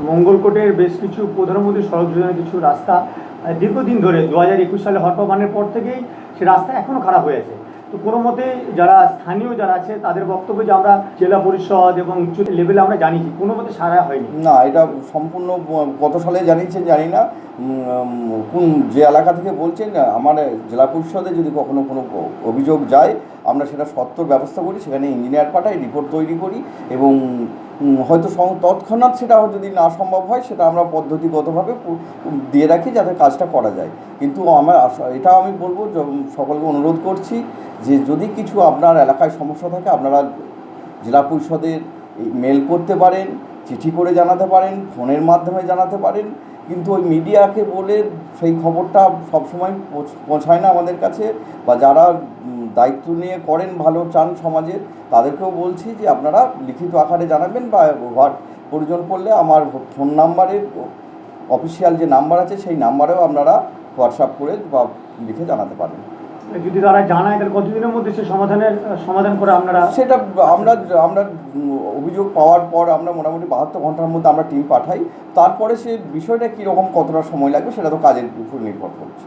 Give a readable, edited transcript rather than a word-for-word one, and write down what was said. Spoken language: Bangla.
মঙ্গলকোটের বেশ কিছু প্রধানমন্ত্রী সড়ক যোজনার কিছু রাস্তা দীর্ঘদিন ধরে 2021 সালে হরপা বানের পর থেকেই সে রাস্তা এখনও খারাপ হয়ে আছে। তো কোনো মতে যারা স্থানীয় যারা আছে তাদের বক্তব্য যে আমরা জেলা পরিষদ এবং উচ্চ লেভেলে আমরা জানিয়েছি, কোনো মতে সারা হয়নি। না, এটা সম্পূর্ণ কত সালে জানিয়েছেন জানি না, কোন যে এলাকা থেকে বলছেন। আমার জেলা পরিষদে যদি কখনো কোনো অভিযোগ যায়, আমরা সেটা সত্ত্বর ব্যবস্থা করি, সেখানে ইঞ্জিনিয়ার পাঠাই, রিপোর্ট তৈরি করি এবং হয়তো তৎক্ষণাৎ সেটা যদি না সম্ভব হয় সেটা আমরা পদ্ধতিগতভাবে দিয়ে রাখি যাতে কাজটা করা যায়। কিন্তু এটা আমি বলবো, সকলকে অনুরোধ করছি যে যদি কিছু আপনার এলাকায় সমস্যা থাকে আপনারা জেলা পরিষদের মেল করতে পারেন, চিঠি করে জানাতে পারেন, ফোনের মাধ্যমে জানাতে পারেন, কিন্তু ওই মিডিয়াকে বলে সেই খবরটা সবসময় পৌঁছায় না আমাদের কাছে। বা যারা দায়িত্ব নিয়ে করেন, ভালো চান সমাজে, তাদেরকেও বলছি যে আপনারা লিখিত আকারে জানাবেন বা প্রয়োজন পড়লে আমার ফোন নাম্বারের অফিসিয়াল যে নাম্বার আছে সেই নাম্বারেও আপনারা হোয়াটসঅ্যাপ করে বা লিখে জানাতে পারেন। যদি তারা জানায় তাহলে কতদিনের মধ্যে সে সমাধান করে আপনারা? সেটা আমরা অভিযোগ পাওয়ার পর আমরা মোটামুটি 72 ঘন্টার মধ্যে আমরা টিম পাঠাই। তারপরে সে বিষয়টা কীরকম, কতটা সময় লাগবে সেটা তো কাজের উপর নির্ভর করছে।